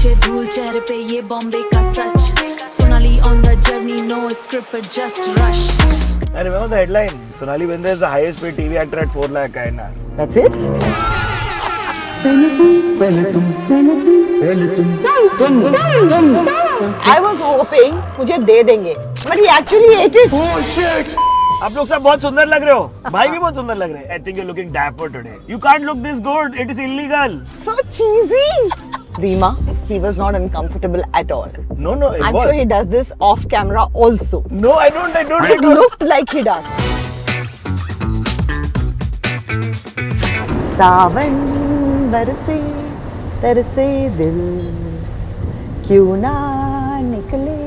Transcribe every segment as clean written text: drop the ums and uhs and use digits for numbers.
पीछे धूल चेहरे पे ये बॉम्बे का सच Sonali on the journey no script but just rush I remember the headline. Sonali Bendre is the highest paid TV actor at 4 lakh INR. That's it? I was hoping मुझे दे देंगे, but he actually ate it. Oh shit! आप लोग सब बहुत सुंदर लग रहे हो. भाई भी बहुत सुंदर लग रहे हैं. I think you're looking dapper today. You can't look this good. It is illegal. So cheesy. Reema, he was not uncomfortable at all. No, it I'm was. sure he does this off camera also. No, I don't. It looked like he does. सावन बरसे तरसे दिल क्यों ना निकले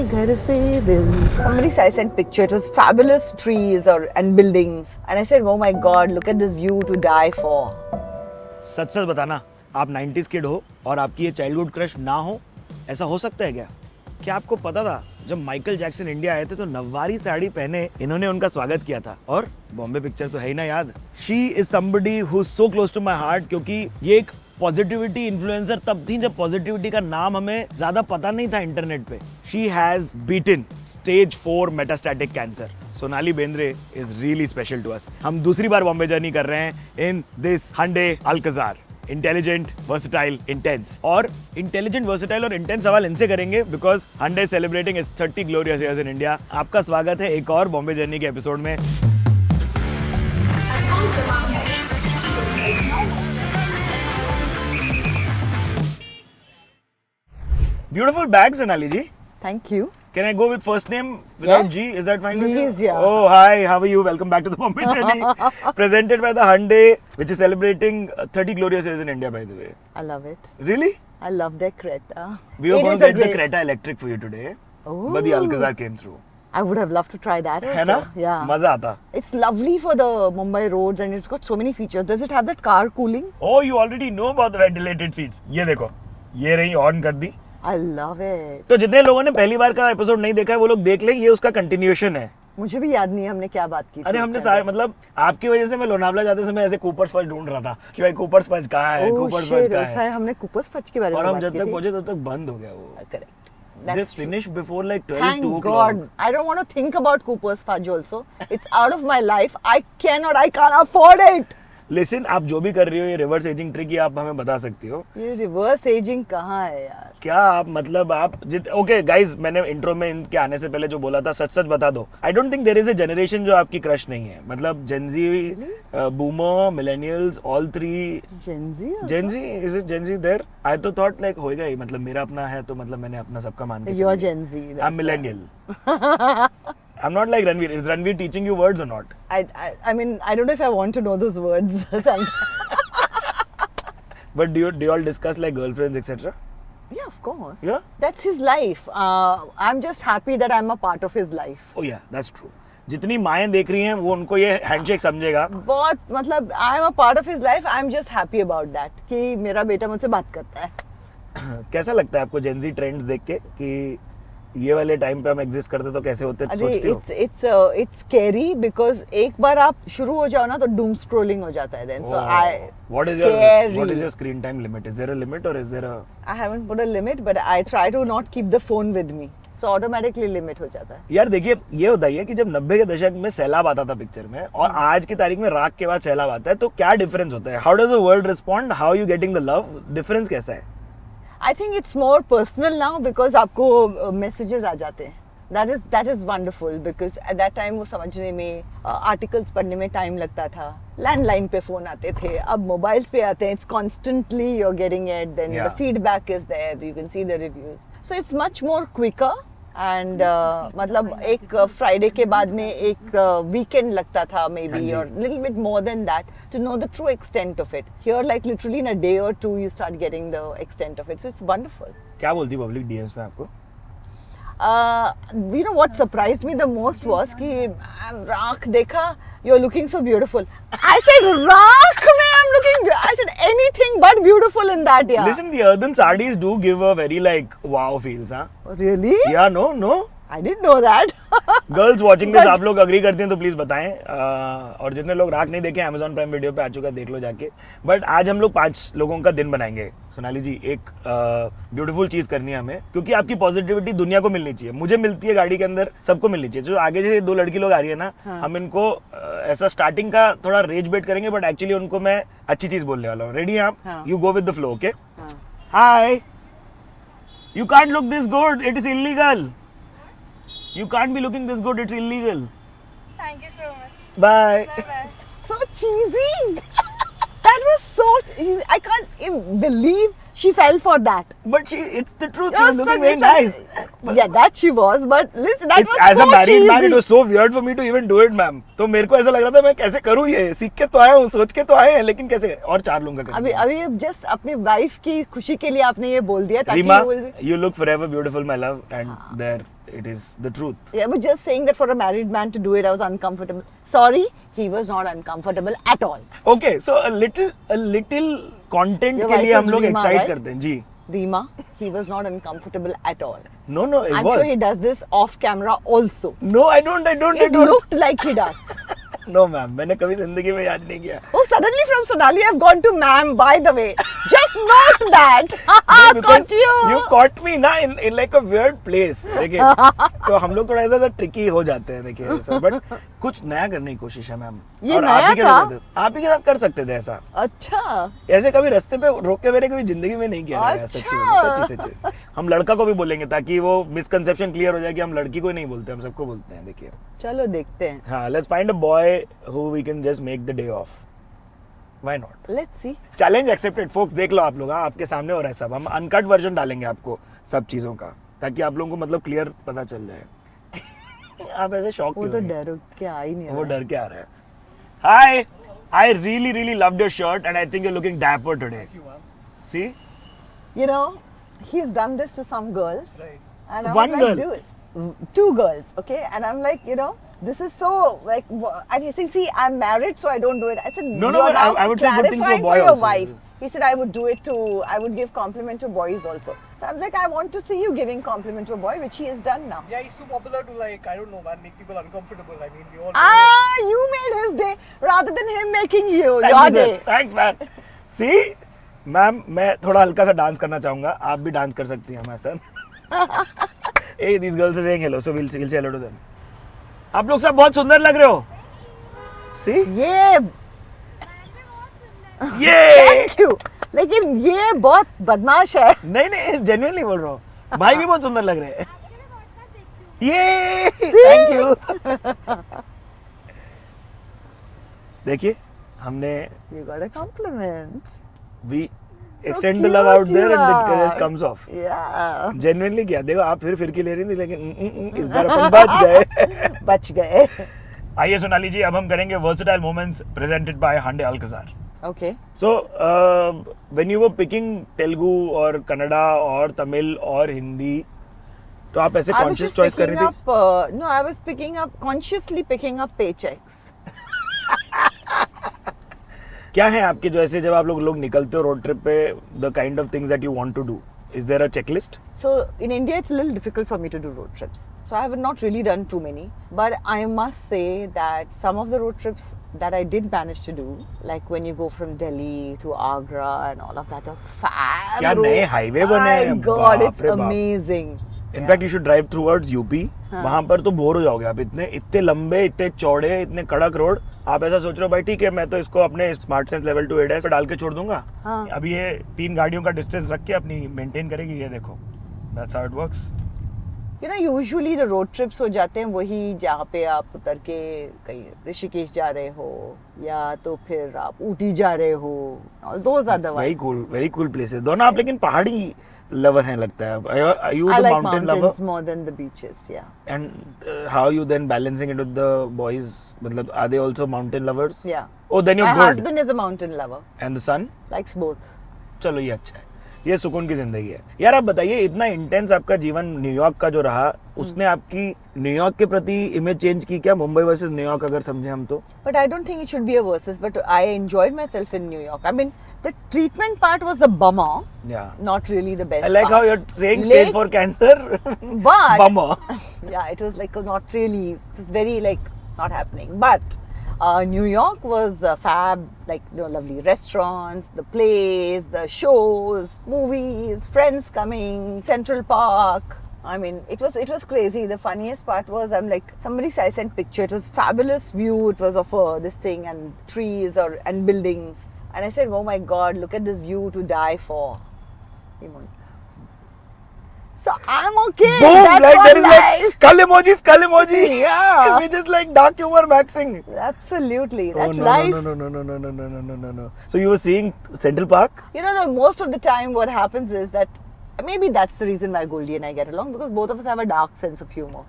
घर से दिल. Somebody sent picture. It was fabulous trees and buildings, and I said, "Oh my God, look at this view to die for." सच बताना, आप 90s किड हो और आपकी ये चाइल्डहुड क्रश ना हो, ऐसा हो सकता है क्या? क्या आपको पता था जब माइकल जैक्सन इंडिया आए थे तो नवारी साड़ी पहने इन्होंने उनका स्वागत किया था? और बॉम्बे पिक्चर तो है ही ना याद. She is somebody who is so close to my heart, क्योंकि ये एक पॉजिटिविटी इन्फ्लुएंसर तब थी जब पॉजिटिविटी का नाम हमें ज्यादा पता नहीं था इंटरनेट पे. She has beaten stage 4 metastatic cancer. Sonali Bendre is really special to us. हम दूसरी बार बॉम्बे जर्नी कर रहे हैं in this Hyundai Alcazar. Intelligent, versatile, intense. और इंटेलिजेंट, वर्सेटाइल और इंटेंस सवाल इनसे करेंगे because Hyundai celebrating its 30 glorious years in India. आपका स्वागत है एक और बॉम्बे जर्नी के एपिसोड में. Beautiful bag, Sonali ji. Thank you. Can I go with first name without Yes. G? Is that fine with you? Please, yeah. Oh, hi. How are you? Welcome back to the Bombay Journey. Presented by the Hyundai, which is celebrating 30 glorious years in India, by the way. I love it. Really? I love their Creta. We were It going is to a get the great- Creta electric for you today, Oh. but the Alcazar came through. I would have loved to try that also. है ना? Yeah. मजा आता. It's lovely for the Mumbai roads and it's got so many features. Does it have that car cooling? Oh, you already know about the ventilated seats. ये देखो, ये रही on कर दी. I love it. तो जितने लोगों ने पहली बार का एपिसोड नहीं देखा है वो लोग देख लें. ये उसका कंटिन्यूएशन है. मुझे भी याद नहीं है हमने क्या बात की थी. अरे हमने उस सारे time पे. मतलब आपकी वजह से मैं लोनावला जाते समय ऐसे कूपर्स फज ढूंढ रहा था कि भाई कूपर्स फज कहाँ है, Oh कूपर्स shit, फज कहाँ ऐसा है, हमने कुपर्स फच के बारे में और हम बात जब की तक थी. पहुंचे तब तक बंद हो गया वो. Correct. They That's true. finished before like 12, Thank 2 God. o'clock. I don't want to think about Cooper's fudge also. It's out of my life. I can't afford it. Listen, आप जो भी कर रही हो ये रिवर्स एजिंग ट्रिक ये आप हमें बता सकती हो. ये रिवर्स एजिंग कहाँ है यार? क्या आप मतलब आप ओके गाइस, मैंने इंट्रो में इनके आने से पहले जो बोला था सच बता दो. I don't think there is a generation जो आपकी क्रश नहीं है. मतलब Gen Z, boomer, millennials, all 3. Gen Z? Gen Z, is it Gen Z there? I तो थॉट लाइक होएगा ही. मतलब मेरा अपना है तो मतलब मैंने अपना सबका मान के You're चलिए. Gen Z. I'm that's millennial. I'm not like Ranveer. Is Ranveer teaching you words or not? why. I mean, I don't know if I want to know those words. But do you all discuss like girlfriends, etc.? Yeah, of course. Yeah? That's his life. I'm just happy that I'm a part of his life. Oh yeah, that's true. जितनी माएं देख रही हैं वो उनको ये handshake समझेगा. बहुत मतलब I'm a part of his life. I'm just happy about that कि मेरा बेटा मुझसे बात करता है. कैसा लगता है आपको जेनजी ट्रेंड्स देख के कि ये वाले टाइम पे हम एग्जिस्ट करते तो कैसे होते? अरे सोचते हो? it's scary because एक बार आप शुरू हो जाओ ना तो doom scrolling हो जाता है then. So What is your screen time limit? Is there a limit or is there a? I haven't put a limit but I try to not keep the phone with me. So automatically limit हो जाता है. यार देखिए, ये बताइए कि जब 90 के दशक में सैलाब आता था पिक्चर में और आज की तारीख में राख के बाद सैलाब आता है तो क्या डिफरेंस होता है? How does the world respond? How you getting the love? Difference कैसा है? I think it's more personal now because आपको messages आ जाते हैं. That is wonderful because at that time वो समझने में articles पढ़ने में time लगता था. Landline पे phone आते थे. अब mobiles पे आते हैं. It's constantly you're getting it. Then Yeah. the feedback is there. You can see the reviews. So it's much more quicker. And मतलब एक Friday के बाद में एक weekend लगता था maybe हाँ or little bit more than that to know the true extent of it. Here like literally in a day or two you start getting the extent of it. So it's wonderful. क्या बोलती public DMs में आपको? You know what surprised me the most was कि राख देखा, you're looking so beautiful. I said राख में I'm looking. I said anything but beautiful in that. Yeah. Listen, the earthen sarees do give a very like wow feels, huh? Really? Yeah, no. I didn't know that. Girls watching this, But- आप लोग agree करते हैं तो please बताएं। और जितने लोग राख नहीं देखे Amazon प्राइम वीडियो पे आ चुका है, देख लो जाके। बट आज हम लोग 5 लोगों का दिन बनाएंगे। सोनाली जी, एक ब्यूटीफुल चीज करनी है हमें, क्योंकि आपकी पॉजिटिविटी दुनिया को मिलनी चाहिए। मुझे मिलती है गाड़ी के अंदर, सबको मिलनी चाहिए। जो आगे से 2 लड़की लोग आ रही है ना, हम इनको ऐसा स्टार्टिंग का थोड़ा रेज बेट करेंगे, बट एक्चुअली उनको मैं अच्छी चीज बोलने वाला हूँ। रेडी हैं आप? हाँ। You go with the flow, okay? हाँ. हाय, you can't look this good, it is illegal. You can't be looking this good, it's illegal. Thank you so much. Bye. Bye-bye. So cheesy. That was so cheesy. I can't even believe she fell for that. But it's the truth, she You're was looking such- very nice. Yeah, that she was. But listen, that It's, was as so a married cheesy. man, it was so weird for me to even do it, ma'am. तो मेरे को ऐसा लग रहा था मैं कैसे करूँ ये, सीख के तो आया हूँ, सोच के तो आए हैं, लेकिन कैसे करें? और 4 लोगों का अभी अभी जस्ट अपनी वाइफ की खुशी के लिए आपने ये बोल दिया ताकि Reema, you will be- you look forever beautiful, my love, and there it is the truth. Yeah, but just saying that for a married man to do it, I was uncomfortable. Sorry, he was not uncomfortable at all. Okay, so a little content Your के लिए wife हम is लोग Reema, excite right? करते हैं जी। Reema, he was not uncomfortable at all. No, it I'm was. sure he does this off camera also. No, I don't. It looked like he does. No, ma'am, मैंने कभी जिंदगी में याद नहीं किया। Oh, suddenly from Sonali, I've gone to ma'am, by the way. Just note that. नहीं, because Caught you. You caught me ना in like a weird place। देखिए, तो हम लोग थोड़ा ऐसा ट्रिकी हो जाते हैं, देखिए ऐसा। बट कुछ नया करने की कोशिश है मैम। ये और नया आप ही के था? साथ आप ही के साथ कर सकते थे ऐसा। अच्छा. ऐसे कभी रास्ते पे रोक के मैंने कभी जिंदगी में नहीं किया है, अच्छा। सच्ची। हम लड़का को भी बोलेंगे ताकि वो मिसकंसेप्शन क्लियर हो जाए कि हम लड़की को ही नहीं बोलते, हम सबको बोलते हैं। देखिए, चलो देखते हैं. हाँ, let's find a boy who we can just make the day off. Why not? Let's see. Challenge accepted folks. देख लो आप लोग, हाँ, आपके सामने हो रहा है सब। हम अनकट वर्जन डालेंगे आपको सब चीजों का, ताकि आप लोगों को मतलब क्लियर पता चल जाए। आप ऐसे शॉक वो तो डर के आ ही नहीं वो रहा. डर के आ रहा है। Hi, I really loved your shirt and I think you are looking dapper today. See, You know, he's done this to some girls. Right. And I One was like, girl? dude, 2 girls, okay? And I'm like, you know, this is so like, and he said, see, I'm married, so I don't do it. I said, No, you're but now I would say good thing for a clarifying boy your also. wife. He said, I would do it to, I would give compliment to boys also. So I'm like, I want to see you giving compliment to a boy, which he has done now. Yeah, he's too popular to like, I don't know, man, make people uncomfortable. I mean, we all. Ah, you made his day rather than him making you your day. Thanks ma'am. See ma'am, मैं थोड़ा हल्का सा dance करना चाहूंगा, आप भी dance कर सकती हैं हमारे साथ। ए, these girls are saying hello, so we'll say hello to them. आप लोग सब बहुत सुंदर लग रहे हो। सी, ये ये थैंक यू, लेकिन ये बहुत बदमाश है. नहीं, जेन्युइनली बोल रहा हूँ, भाई भी बहुत सुंदर लग रहे हैं। ये थैंक यू। देखिए, हमने You got a compliment. we So extend the love out cute there you and the rest are. comes off. Yeah. Genuinely किया। देखो, आप फिर की ले रही थी, लेकिन इस बार अपन बच गए। बच गए. आइए सोनाली जी, अब हम करेंगे versatile moments presented by Hande Alcazar. Okay. So, when you were picking Telugu और कन्नड़ा और तमिल और हिंदी, तो आप ऐसे I was conscious just choice कर picking रही थी? up. No, I was picking up consciously picking up paychecks. क्या है आपके जो ऐसे जब आप लोग निकलते हो रोड ट्रिप पे, the kind of things that you want to do? Is there a checklist? So in India, it's a little difficult for me to do road trips. So I have not really done too many. But I must say that some of the road trips that I did manage to do, like when you go from Delhi to Agra and all of that, are fab. क्या road. नए highway बने हैं, My God, बाप it's रे बाप। amazing. In fact you should drive towards UP. वहां पर तो बोर हो जाओगे आप। इतने लंबे, इतने चौड़े, इतने कड़क रोड। आप ऐसा सोच रहे हो भाई ठीक है, मैं तो इसको अपने स्मार्ट सेंस लेवल 2 एडस पे डाल के छोड़ दूंगा। हाँ। अभी ये 3 गाड़ियों का डिस्टेंस रख के अपनी मेंटेन करेगी। ये देखो, that's how it works. You know, usually the road trips हो जाते हैं वही जहाँ पे आप उतर के कहीं ऋषिकेश जा रहे हो या तो फिर आप ऊटी जा रहे हो. Those are the ones. Very cool places. दोनों आप लेकिन पहाड़ी लवर हैं लगता है। You I the like mountain mountains lover more than the beaches. Yeah. And how you then balancing it with the boys? मतलब are they also mountain lovers? Yeah. Oh, then you My good. husband is a mountain lover. And the son? Likes both. चलो, ये अच्छा है। ये सुकून की जिंदगी है। यार आप बताइए, इतना इंटेंस आपका जीवन न्यूयॉर्क का जो रहा, उसने आपकी न्यूयॉर्क के प्रति इमेज चेंज की क्या? मुंबई वर्सेस न्यूयॉर्क अगर समझे हम तो। But I don't think it should be a versus, but I enjoyed myself in New York. I mean, the treatment part was the bummer, Yeah. not really the best I like how part. you're saying stage 4 cancer. But Bummer. yeah, it was like not really, it was very like not happening. But New York was fab, like lovely restaurants, the plays, the shows, movies, friends coming, Central Park. I mean, it was crazy. The funniest part was I'm like, I sent picture. It was fabulous view. It was of this thing and trees and buildings. And I said, oh my God, look at this view to die for. So I'm okay. Boom! That's Like what there is like life. skull emoji. Yeah. We just like dark humor maxing. Absolutely. Oh, That's no, life. No. So you were seeing Central Park? Most of the time what happens is that maybe that's the reason why Goldie and I get along, because both of us have a dark sense of humor.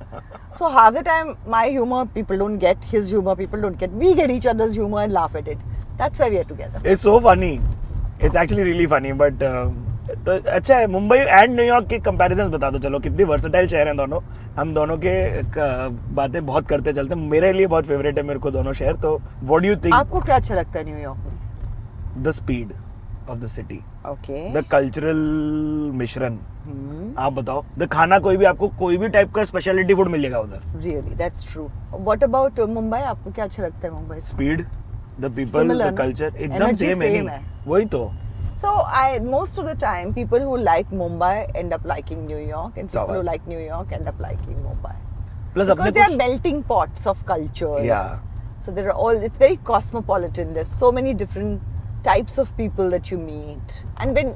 So half the time my humor people don't get, his humor people don't get. We get each other's humor and laugh at it. That's why we are together. It's so funny. It's actually really funny. But तो अच्छा है, Mumbai and New York के comparisons बता दो। चलो, कितनी versatile शहर हैं दोनों। हम दोनों के बातें बहुत करते चलते हैं। मेरे लिए बहुत फेवरेट है मेरे को दोनों शहर। तो व्हाट डू यू थिंक? आपको क्या अच्छा लगता है न्यूयॉर्क में? The speed of the city, okay, the cultural मिश्रण। आप बताओ, द खाना, कोई भी आपको कोई भी टाइप का स्पेशलिटी फूड मिलेगा उधर। Really that's true. What about Mumbai? आपको क्या अच्छा लगता है Mumbai? Speed, the people, the culture एकदम Energy सेम same है। है। वही तो। So most of the time, people who like Mumbai end up liking New York, and people who like New York end up liking Mumbai. Plus अपने Because they are melting pots of cultures. Yeah. So there are it's very cosmopolitan. There's so many different types of people that you meet. And when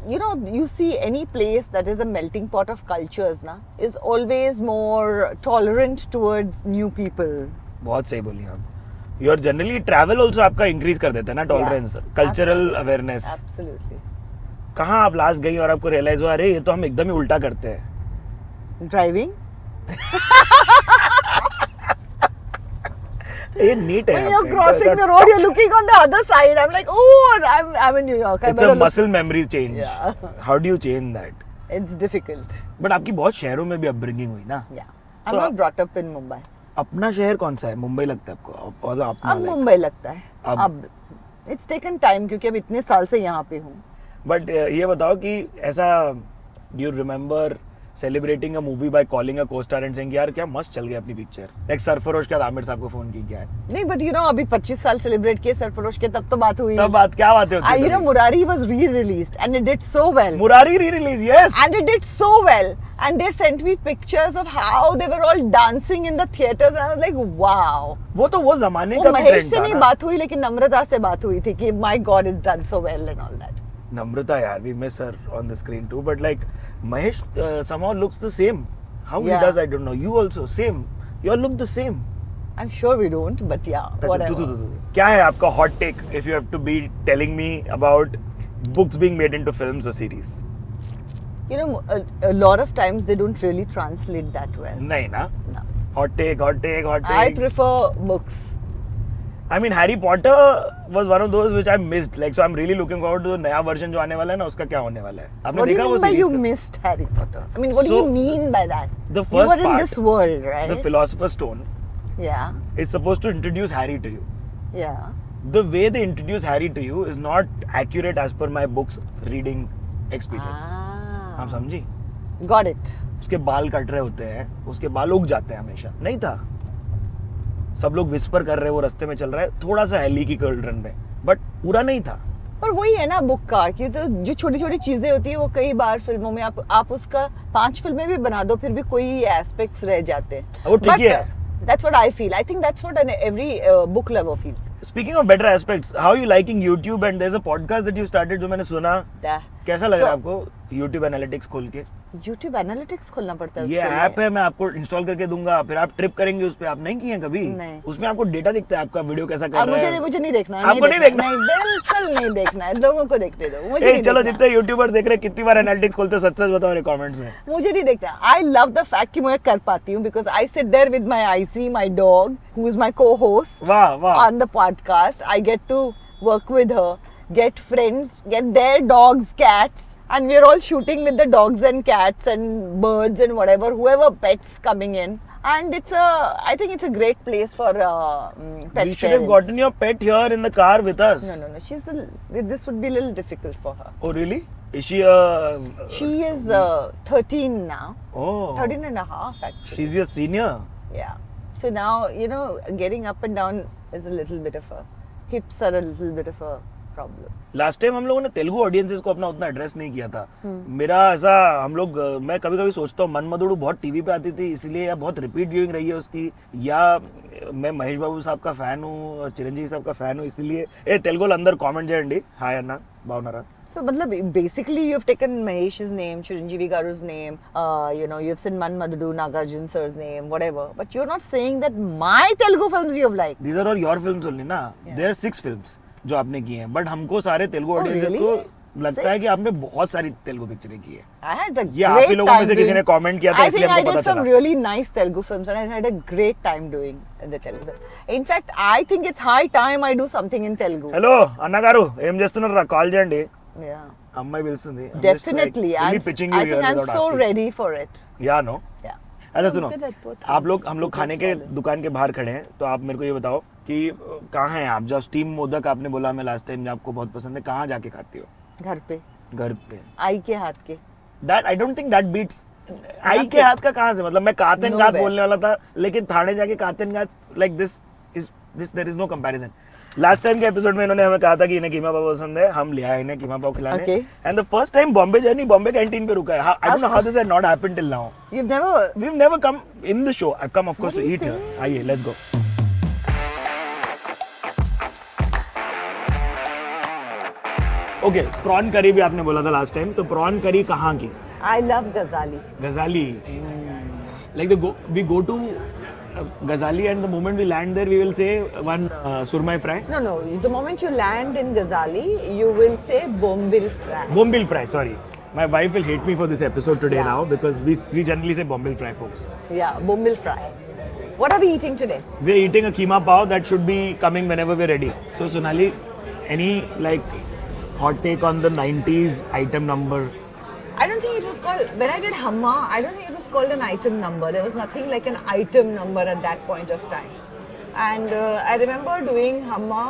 you see any place that is a melting pot of cultures, is always more tolerant towards new people. बहुत सही बोली आप। Your generally travel also आपका increase कर देता है ना, tolerance, cultural awareness. Absolutely. कहाँ आप लास्ट गई और आपको रियलाइज हुआ, अरे ये तो हम एकदम ही उल्टा करते हैं? Driving. ये नीट है। When you're crossing the road, you're looking on the other side. I'm like, oh, I'm in New York. It's a muscle memory change. Yeah. How do you change that? It's difficult. But आपकी बहुत शहरों में भी upbringing हुई ना। Yeah. I'm So, not brought up in Mumbai. अपना शहर कौन सा है? मुंबई लगता है आपको? और अपना अब मुंबई लगता है। अब- अब इट्स टेकन टाइम, क्योंकि अब इतने साल से यहाँ पे हूँ। बट ये बताओ कि ऐसा, do you remember celebrating a movie by calling a co-star and saying यार क्या मस्त चल गई अपनी पिक्चर? लाइक सरफरोश के बाद आमिर साहब को फोन की क्या है? नहीं, बट अभी 25 साल सेलिब्रेट किए सरफरोश के, तब तो बात हुई। तब बात क्या बातें होती है? Murari was re-released and it did so well. Murari re-release, yes. And it did so well. And they sent me pictures of how they were all dancing in the theaters, and I was like, wow. वो तो वो जमाने वो का भी Mahesh trend से था नहीं ना। बात हुई, लेकिन नम्रता से बात हुई थी कि my God, it's done so well and all that. Namrata, yaar, we miss her on the screen too. But like Mahesh somehow looks the same. How Yeah. he does, I don't know. You also same. You all look the same. I'm sure we don't, but yeah, whatever. क्या है आपका hot take if you have to be telling me about books being made into films or series? A lot of times they don't really translate that well. नहीं ना? No. Hot take. I prefer books. I mean, Harry Potter was one of those which I missed. Like, so I'm really looking forward to the नया version जो आने वाला है ना, उसका क्या होने वाला है? आपने What do देखा you वो mean by series you का? missed Harry Potter? I mean, what do So, you mean by that? The You first were in part, this world, right? the Philosopher's Stone, Yeah, is supposed to introduce Harry to you. yeah. The way they introduce Harry to you is not accurate as per my book's reading experience. आप समझी? Got it. उसके बाल cut रहे होते हैं, उसके बाल उग जाते हैं हमेशा। नहीं था, सब लोग विस्पर कर रहे हैं, वो रास्ते में चल रहा है, थोड़ा सा हेली की कर्ल में, बट पूरा नहीं था। पर वही है ना बुक का, कि तो जो छोटी छोटी चीजें होती है वो कई बार फिल्मों में आप उसका 5 फिल्में भी बना दो, फिर भी कोई एस्पेक्ट्स रह जाते हैं। वो tricky है। That's what I feel. I think that's what every book lover feels. Speaking of better aspects, how are you liking YouTube? And there's a podcast that you started जो मैंने सुना, Yeah. कैसा लग रहा है So- आपको YouTube analytics खोल के? YouTube एनालिटिक्स खोलना पड़ता है ये उसके लिए। ऐप है, मैं आपको इंस्टॉल करके दूंगा, फिर आप ट्रिप करेंगे उस पे। आप नहीं किए कभी? नहीं। उसमें आपको डेटा दिखता है, आपका वीडियो कैसा कर अब रहा है। मुझे नहीं देखना है। आपको नहीं देखना? नहीं, बिल्कुल नहीं देखना है। लोगों को देखने दो, मुझे ए, नहीं चलो, देखना। जितने यूट्यूबर्स देख रहे हैं, कितनी बार एनालिटिक्स खोलते हैं, सच बताओ मेरे कमेंट्स में। मुझे नहीं देखना। आई लव द फैक्ट कि मैं कर पाती हूँ, because I sit there with my IC, my dog, who is my co host वाह वाह। on the podcast. I get to work with her. get friends, get their dogs, cats, and we're all shooting with the dogs and cats and birds and whatever, whoever pets coming in. And I think it's a great place for pet We should have parents. gotten your pet here in the car with us. No. This would be a little difficult for her. Oh, really? Is she a... She is 13 now. Oh. 13 and a half actually. She's your senior. Yeah. So now, getting up and down is a little bit of a... Hips are a little bit of a problem. Last time हम लोगों ने Telugu audiences को अपना उतना address नहीं किया था. मेरा ऐसा मैं कभी कभी सोचता हूँ मनमदुड़ू बहुत टीवी पे आती थी इसलिए या बहुत रिपीट व्यूइंग रही है उसकी, या मैं महेश बाबू साहब का फैन हूँ और चिरंजीवी साहब का फैन हूँ इसलिए तेलुगु अंदर కామెంట్ చేయండి. హాయ్ అన్న, బాగున్నారా? So, basically, you've taken Mahesh's name, Chiranjeevi Garu's name, you've seen Manmadudu, Nagarjun sir's name, whatever. But you're not saying that my Telugu films you've liked. These are all your films only ना. There are 6 films जो आपने की हैं, but हमको सारे Telugu audiences really? को लगता है कि आपने बहुत सारी तेलुगु पिक्चरें की है. I had a ये आप great ही लोगों में time से किसी ने doing- comment किया था I इसलिए think I हमको did पता some चला. really nice Telugu films and I had a great time doing the Telugu film. In fact, I think it's high time I do something in Telugu. Hello అన్నగారు ఏం చేస్తున్నారు? Call చేయండి. Yeah. అమ్మాయి పిలుస్తుంది. Definitely. I'm pitching you I here think I'm without so asking. ready for it. या no. Yeah. अच्छा I'm सुनो, good at both आप लोग hands. हम लोग Scoop खाने and के swallow. दुकान के बाहर खड़े हैं, तो आप मेरे को ये बताओ कि कहाँ हैं आप? जब स्टीम मोदक आपने बोला हमें लास्ट टाइम आपको बहुत पसंद है, कहाँ जाके खाती हो? घर पे घर पे. आई के हाथ के. That I don't think that beats. आई के हाथ का कहाँ से? मतलब मैं कातन घात Nowhere. बोलने वाला था, लेकिन थाने जाके कातन घात like this there is no comparison. Last time के एपिसोड में इन्होंने हमें कहा था कि इन्हें कीमा पाव पसंद है, हम ले आए इन्हें कीमा पाव खिलाने. Okay. And the first time Bombay journey Bombay canteen पे रुका है. I don't know how this had not happened till now. You've never. We've never come in the show. I've come of course What to are you eat here. saying? आइए, let's go. Okay, prawn करी भी आपने बोला था last time, तो prawn करी कहाँ की? I love Ghazali. Ghazali. Like we go to Ghazali and the moment we land there, we will say one surmai fry. No. The moment you land in Ghazali, you will say Bombil fry. Bombil fry, sorry. My wife will hate me for this episode today Yeah. now because we generally say Bombil fry, folks. Yeah, Bombil fry. What are we eating today? We're eating a keema pav that should be coming whenever we're ready. So Sonali, any like hot take on the 90s item number? I don't think it was called, when I did Hamma, I don't think it was called an item number. There was nothing like an item number at that point of time. And I remember doing Hamma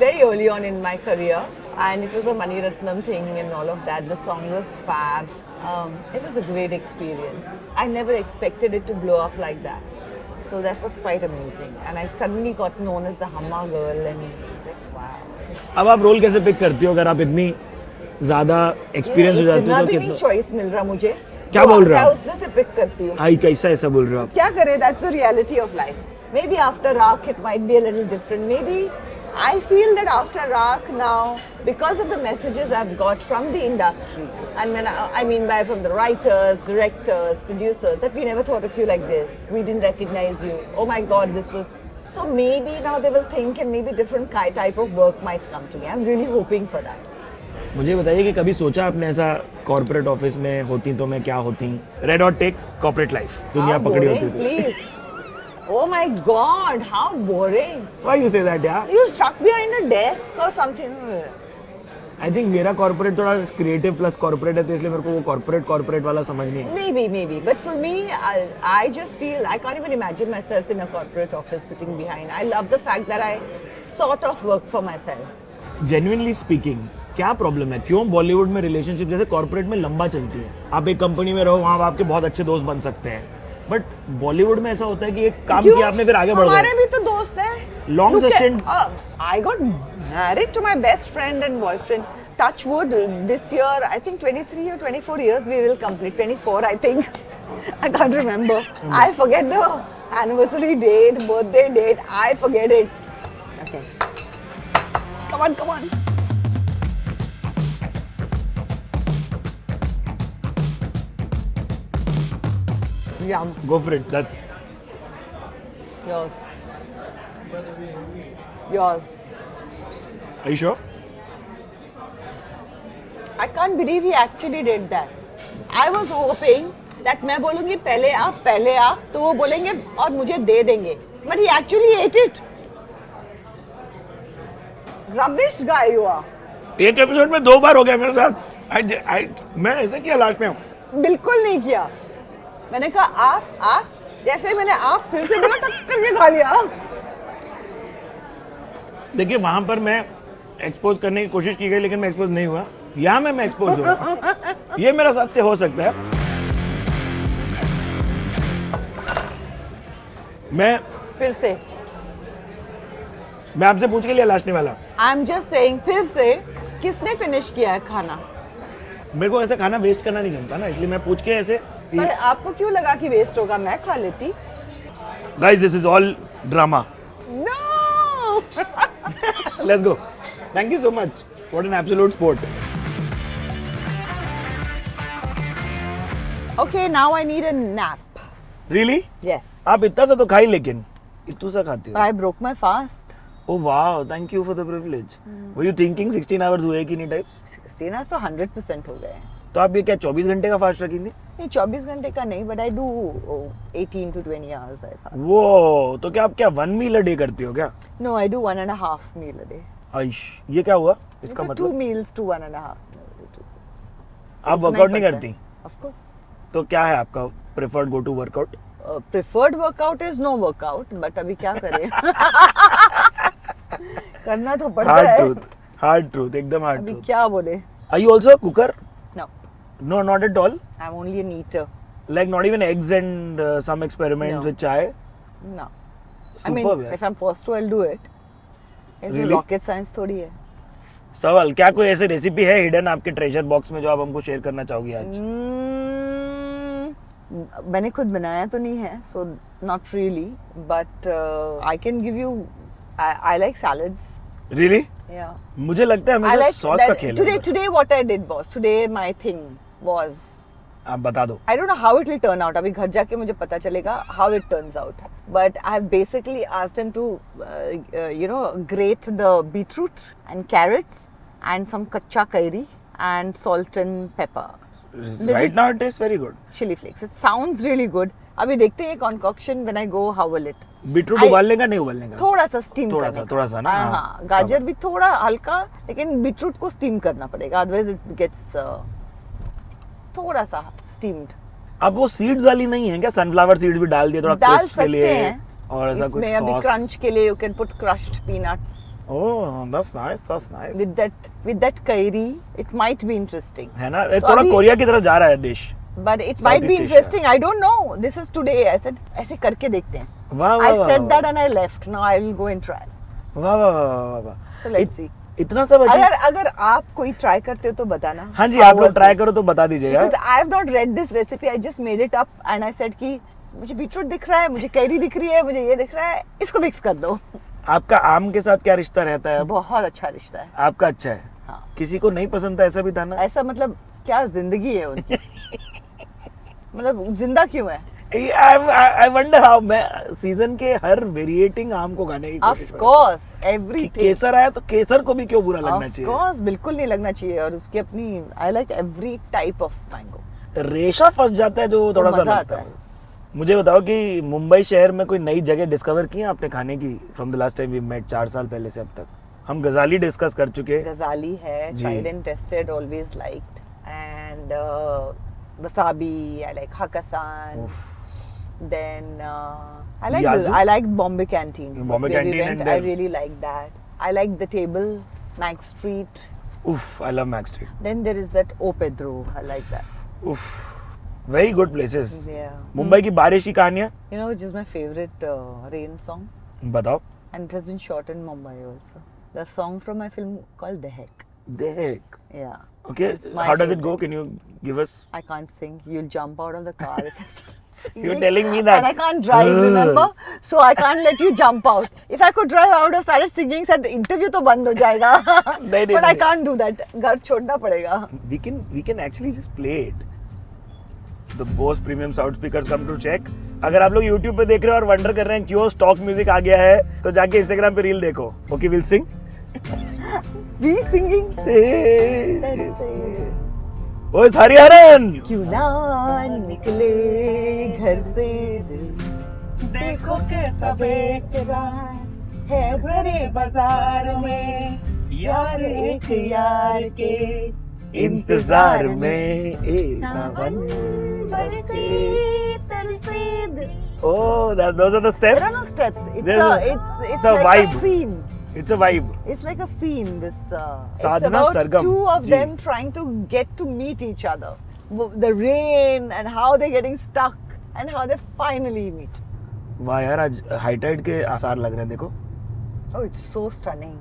very early on in my career. And it was a Mani Ratnam thing and all of that. The song was fab. It was a great experience. I never expected it to blow up like that. So that was quite amazing. And I suddenly got known as the Hamma girl and it was like, wow. अब आप role कैसे pick करती हो अगर आप इतनी ज्यादा experience हो जाती इतना हो भी तो नहीं कितना? चॉइस मिल रहा मुझे. क्या जो बोल रहे आता हो है आप? उसमें से पिक करती हूँ. आई कैसा ऐसा बोल रहे हो आप? क्या करें? That's the reality of life. Maybe after Raak it might be a little different. Maybe I feel that after Raak now, because of the messages I've got from the industry, and when I mean by from the writers, directors, producers, that we never thought of you like this. We didn't recognize you. Oh my God, this was. So maybe now they will think and maybe different type of work might come to me. I'm really hoping for that. मुझे बताइए कि कभी सोचा आपने ऐसा corporate office में होती तो मैं क्या होती? Red hot tech corporate life दुनिया How पकड़ी boring, होती थी. please. Oh my God, how boring. Why you say that यार? You stuck behind a desk or something. I think मेरा कॉर्पोरेट थोड़ा क्रिएटिव प्लस कॉर्पोरेट है तो इसलिए मेरे को वो कॉर्पोरेट वाला समझ नहीं है. Maybe. But for me, I just feel I can't even imagine myself in a corporate office sitting behind. I love the fact that I sort of work for myself. Genuinely speaking क्या problem है? क्यों बॉलीवुड में relationship जैसे corporate में लंबा चलती है? आप एक कंपनी में रहो वहाँ आपके बहुत अच्छे दोस्त बन सकते हैं, बट बॉलीवुड में ऐसा होता है कि एक काम क्यों? किया आपने फिर आगे बढ़ हमारे गए. भी तो दोस्त हैं. Long Look at- distance- I got married to my best friend and boyfriend. Touch wood, this year, I think 23 or 24 years we will complete. 24, I think. I can't remember. I forget the anniversary date, birthday date. I forget it. Okay. Come on. Yum. Go for it. That's Yours. Are you sure? I can't believe he actually did that. I was hoping that मैं बोलूँगी पहले आप तो वो बोलेंगे और मुझे दे देंगे. But he actually ate it. Rubbish guy you are. एक एपिसोड में 2 बार हो गया मेरे साथ। मैं ऐसे किया लास्ट में। बिल्कुल नहीं किया। मैंने कहा आप जैसे ही मैंने आप फिर से बोला टक करके खा लिया। देखिए वहां पर मैं एक्सपोज करने की कोशिश की गई लेकिन मैं एक्सपोज नहीं हुआ। यहाँ मैं एक्सपोज हुआ। ये मेरा सत्य हो सकता है। फिर से मैं आपसे पूछ के लिया लास्ट वाला। आई एम जस्ट सेइंग, फिर से किसने फिनिश किया है खाना? मेरे को ऐसे खाना वेस्ट करना नहीं जमता ना, इसलिए मैं पूछ के ऐसे। पर आपको क्यों लगा कि वेस्ट होगा? मैं खा लेती। Guys this is all drama. No let's go. Thank you so much. What an absolute sport. Okay, now I need a nap. Really? Yes, आप इतना सा तो खाई लेकिन इतना सा खाती हो। I broke my fast. Oh wow, thank you for the privilege. Were you thinking 16 hours हुए कि नहीं टाइप्स? 16 hours तो 100% हो गए हैं। तो आप ये क्या 24 घंटे का फास्ट रखेंगे? नहीं, 24 घंटे का नहीं, but I do 18 to 20 hours I fast. वो तो क्या आप क्या 1 meal a day करती हो क्या? No, I do 1.5 meal a day। आइश, ये क्या हुआ? इसका तो 2 मतलब meals to 1.5 meal। आप वर्कआउट नहीं करती? Of course. तो क्या है आपका preferred go to workout? Preferred workout is no workout, but अभी क्या करें? करना तो पड़ता है। हार्ड ट्रूथ, एकदम हार्ड अभी ट्रूथ। क्या बोले? Are you also a cooker? No, No, not at all. I'm only an eater. Like not even eggs and some experiments No. with chai. No, I Superb mean, है। if I'm forced to, I'll do it. ऐसे Really? rocket science थोड़ी है। सवाल, क्या कोई ऐसी recipe है hidden आपके ट्रेजर बॉक्स में जो आप हमको शेयर करना चाहोगी आज? मैंने खुद बनाया तो नहीं है, so not really, but I can give you. I like salads. Really? Yeah. मुझे लगता है I हमेशा like सॉस that. का खेल है। Today what I did was, today my thing was, आप बता दो। I don't know how it will turn out. अभी घर जाके मुझे पता चलेगा how it turns out. But I have basically asked him to, grate the beetroot and carrots and some kacha kairi and salt and pepper. Right now it tastes very good. Chili flakes. It sounds really good. अभी देखते हैं ये concoction when I go how will it. Beetroot I- उबालने का नहीं उबालने का? थोड़ा सा स्टीम थोड़ा करने सा, का। थोड़ा सा ना, हाँ, हाँ, हाँ, गाजर भी थोड़ा हल्का, लेकिन बीटरूट को स्टीम करना पड़ेगा, अदरवाइज इट गेट्स थोड़ा सा स्टीम्ड। अब वो सीड्स वाली नहीं है क्या? सनफ्लावर सीड्स भी डाल दिए थोड़ा डाल क्रिस्प के सकते लिए हैं। और ऐसा कुछ इसमें अभी सॉस। क्रंच के लिए you can put crushed peanuts oh that's nice, that's nice. With that करी, इट माइट बी इंटरेस्टिंग। है ना, ये तो थोड़ा अभी- कोरिया की तरफ जा रहा है dish. But it South might be East Asia. Interesting, I don't know, this is today. I said ऐसे करके देखते हैं। वाह वाह आई वाह, सेड वाह, that and I left, now I will go and try. वाह वाह वाह वाह वाह। So let's see. इतना सब अच्छा। अगर आप कोई ट्राई करते हो तो बताना। हाँ जी, How आप लोग was ट्राई this? करो तो बता दीजिएगा। Because I have not read this recipe, I just made it up and I said कि मुझे बीटरूट दिख रहा है, मुझे कैरी दिख रही है, मुझे ये दिख रहा है, इसको मिक्स कर दो। आपका आम के साथ क्या रिश्ता रहता है? बहुत अच्छा रिश्ता है। आपका अच्छा है? हाँ। किसी को नहीं पसंद था ऐसा भी था ना? ऐसा मतलब क्या जिंदगी है उनकी? मतलब जिंदा क्यों है? I wonder how मैं सीजन के हर वेरिएटिंग आम को खाने की कोशिश Of course, कि everything. केसर आया तो केसर को भी क्यों बुरा लगना Of चाहिए? course, बिल्कुल नहीं लगना चाहिए, और उसकी अपनी I like every type of mango. रेशा फंस जाता है जो थोड़ा सा मजा लगता आता है। मुझे बताओ कि मुंबई शहर में कोई नई जगह डिस्कवर की है आपने खाने की from the last time we met 4 साल पहले से अब तक? हम गजाली डिस्कस कर चुके हैं। Ghazali है, जी। tried and tested, always liked, and wasabi. I like Hakkasan. उफ, Then I like Yazoo? I like Bombay Canteen. Bombay where we Canteen went, and I then- really like that. I like the table, Mac Street. उफ, I love Mac Street. Then there is that O Pedro. I like that. उफ, very good places. Yeah. Mumbai की बारिश की कहानियाँ You know which is my favorite rain song, बताओ। and it has been shot in Mumbai also. The song from my film called Dehek. देख। Yeah. Okay, It's my how does it go? favorite. Can you give us? I can't sing. You'll jump out of the car. It's just You're telling me that. And I can't drive, remember? So I can't let you jump out. If I could drive, I would have started singing. Said interview तो बंद हो जाएगा. नहीं, But I नहीं. can't do that. घर छोड़ना पड़ेगा. We can actually just play it. The Bose premium sound speakers come to check. अगर आप लोग YouTube पे देख रहे हो और वंडर कर रहे हैं क्यों स्टॉक म्यूजिक आ गया है, तो जाके Instagram पे रील देखो. Okay, we'll sing. We singing. Say. say. ओए हरिहरन. क्यों ना निकले घर से दिल, देखो कैसा बेकरार है भरे बाजार में, यार एक यार के इंतजार में ए सावन बरसे तरसे दिल. Oh, those are the steps. There are no steps. It's There's a like vibe. a scene. It's a vibe. It's like a scene. It's Sadhana about Sargam. two of Ji. them trying to get to meet each other. The rain and how they're getting stuck and how they finally meet. वाह यार, आज high Tide के आसार लग रहे हैं, देखो. Oh, it's so stunning.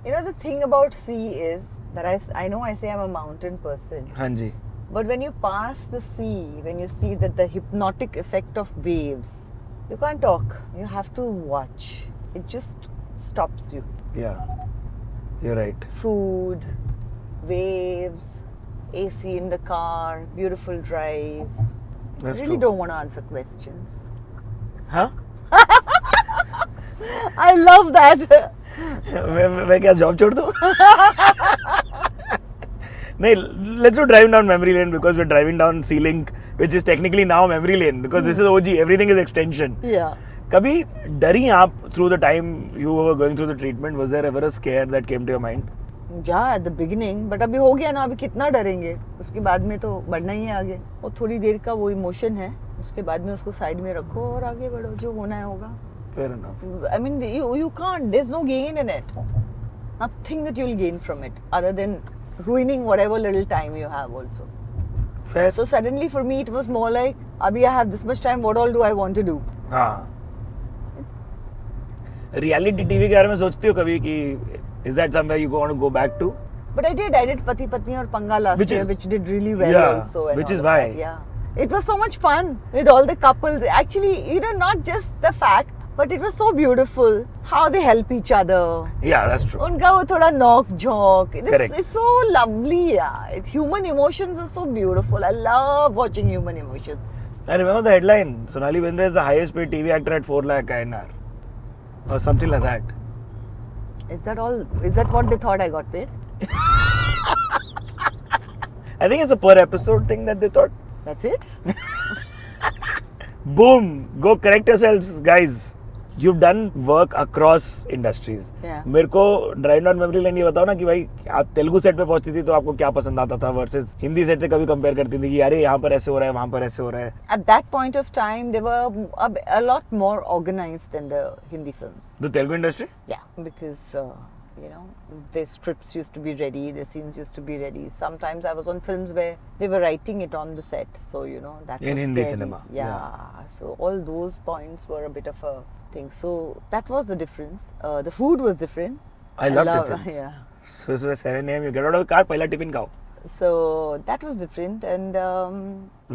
You know, the thing about sea is that I know I say I'm a mountain person, हाँ जी. but when you pass the sea, when you see that the hypnotic effect of waves, you can't talk. You have to watch. It just stops you. Yeah, you're right. Food, waves, AC in the car, beautiful drive. That's I really true. don't want to answer questions. हाँ? I love that. मैं क्या job छोड़ दूँ? नहीं, let's do drive down memory lane because we're driving down Sea Link, which is technically now memory lane because this is OG. Everything is extension. Yeah. कभी डरी आप through the time you were going through the treatment? Was there ever a scare that came to your mind? Yeah, at the beginning, but अभी हो गया ना, अभी कितना डरेंगे? उसके बाद में तो बढ़ना ही है आगे. वो थोड़ी देर का वो इमोशन है, उसके बाद में उसको साइड में रखो और आगे बढ़ो, जो होना है होगा. Fair enough. I mean, you can't. There's no gain in it. Nothing that you'll gain from it, other than ruining whatever little time you have also. Fair. So suddenly for me it was more like, abhi I have this much time, what all do I want to do? हाँ. Reality TV के बारे में सोचती हो कभी कि is that somewhere you want to go back to? But I did Pati Patni और Panga last Which year, is- which did really well Yeah, also. And which all is of why. that, yeah. It was so much fun with all the couples. Actually, you know, not just the fact, but it was so beautiful how they help each other. Yeah, that's true. उनका वो थोड़ा knock झोंक. Correct. It's so lovely, yeah. It's human emotions are so beautiful. I love watching human emotions. I remember the headline. Sonali Bendre is the highest paid TV actor at 4 lakh INR. Or something like that. Is that all? Is that what they thought I got paid? I think it's a per episode thing that they thought. That's it? Boom! Go correct yourselves, guys. You've done work across industries. Yeah. मेरे को drive down memory lane ये बताओ ना कि भाई आप Telugu set पे पहुंचती थी तो आपको क्या पसंद आता था वर्सेस हिंदी सेट से कभी कंपेयर करती थी कि यार यहाँ पर ऐसे हो रहा है, वहाँ पर ऐसे हो रहा है. At that point of time, they were a lot more organized than the Hindi films. The Telugu industry? Yeah, because you know, the scripts used to be ready, the scenes used to be ready. Sometimes I was on films where they were writing it on the set, so you know that In was Hindi scary. cinema, Yeah. So all those points were a bit of a thing. So that was the difference. The food was different. I love difference. Yeah. So 7 AM you get out of the car, पहला tiffin खाओ. So that was different, and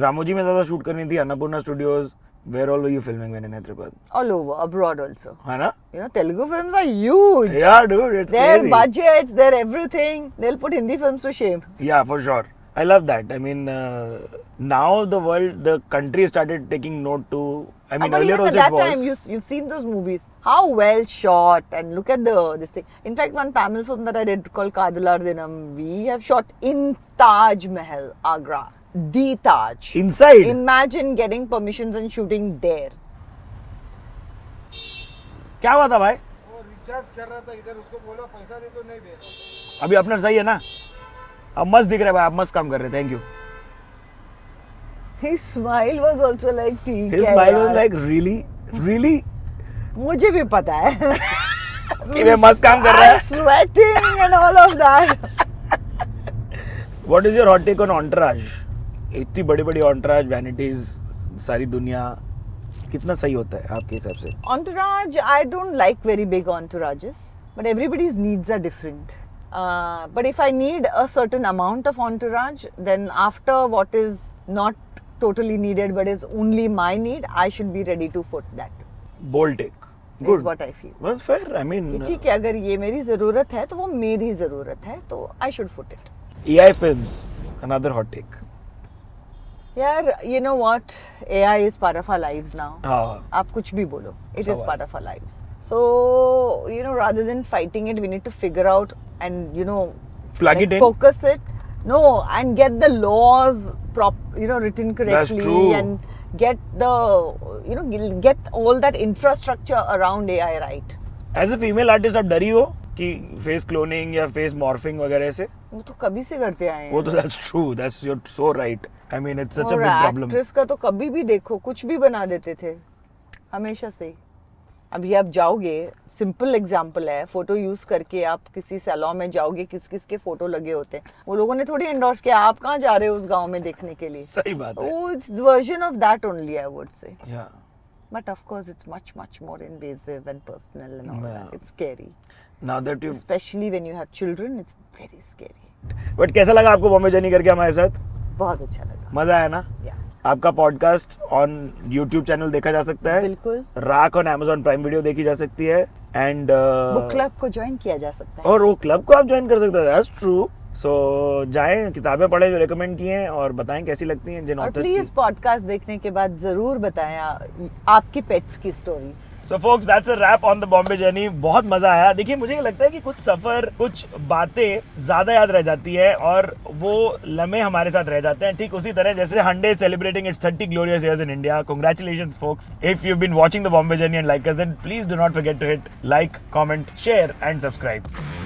Ramoji में ज़्यादा shoot करनी थी, Annapurna studios. Where all were you filming when in Hyderabad? all over, abroad also. है ना? You know, Telugu films are huge. Yeah, dude, it's Their crazy. budgets, their everything. They'll put Hindi films to shame. Yeah, for sure. I love that. I mean, now the world, the country started taking note to. I mean, But earlier even also at that it was. time, you've seen those movies. How well shot, and look at this thing. In fact, one Tamil film that I did called Kadalar Dinam, we have shot in Taj Mahal, Agra, the Taj. Inside. Imagine getting permissions and shooting there. क्या हुआ था भाई? वो recharge कर रहा था इधर, उसको बोला पैसा दे तो नहीं दे रहा. अभी अपना सही है ना? अब मस्त दिख रहा है भाई, आप मस्त काम कर रहे हैं. Thank you. His smile was also like ठीक His है smile was यार. like really, really. मुझे भी पता है. कि मैं मस्त काम कर रहा I'm है. sweating and all of that. What is your hot take on Entourage? इतनी बड़ी बड़ी Entourage, Vanities, सारी दुनिया कितना सही होता है आपके हिसाब से? Entourage, I don't like very big entourages, but everybody's needs are different. But if I need a certain amount of entourage, then after what is not totally needed but is only my need, I should be ready to foot that. Bold take. Is Good. what I feel. That's fair. I mean, कि ठीक है, अगर ये मेरी ज़रूरत है तो वो मेरी ज़रूरत है, तो I should foot it. AI films, another hot take. यार, you know what? AI is part of our lives now. हाँ. आप कुछ भी बोलो, it is सवाल. part of our lives. So, you know, rather than fighting it, we need to figure out and, you know, Plug it in. focus it. No, and get the laws written correctly. true. And get the, you know, get all that infrastructure around AI right. As a female artist, आप डरी हो कि face cloning या face morphing वगैरह से? वो तो कभी से करते आए हैं। वो तो that's true, that's you're so right. I mean it's such a और big problem. एक्ट्रेस का तो कभी भी देखो कुछ भी बना देते थे हमेशा से। अभी आप जाओगे, सिंपल एग्जांपल है, फोटो यूज करके आप किसी सैलून में जाओगे, किस किस के फोटो लगे होते हैं, वो लोगों ने थोड़ी एंडोर्स किया, आप कहाँ जा रहे हो उस गांव में देखने के लिए? सही बात है। वो it's version of that only I would say, Yeah. But of course it's much more invasive and personal and all Yeah. That. It's scary, Now that you specially when you have children, it's very scary. But कैसा लगा आपको Bombay journey करके हमारे साथ? बहुत अच्छा लगा। मजा आया ना? या आपका पॉडकास्ट ऑन यूट्यूब चैनल देखा जा सकता है, बिल्कुल। Rock on Amazon prime video देखी जा सकती है, एंड बुक क्लब को ज्वाइन किया जा सकता है। और वो क्लब को आप ज्वाइन कर सकते हैं, दैट्स ट्रू। सो जाएं, किताबें पढ़ें जो रेकमेंड की हैं, और बताएं कैसी लगती हैं जिन और ऑथर्स प्लीज की। पॉडकास्ट देखने के बाद जरूर बताएं आपकी पेट्स की stories. So folks, that's a wrap on the Bombay journey. बहुत मजा आया। देखिए, मुझे लगता है कि कुछ सफर, कुछ बातें ज्यादा याद रह जाती है और वो लम्हे हमारे साथ रह जाते हैं, ठीक उसी तरह जैसे Hyundai celebrating its 30 glorious years in India. Congratulations folks. If you've been watching the Bombay Journey and like us, then please do not forget to hit like, comment, share and subscribe.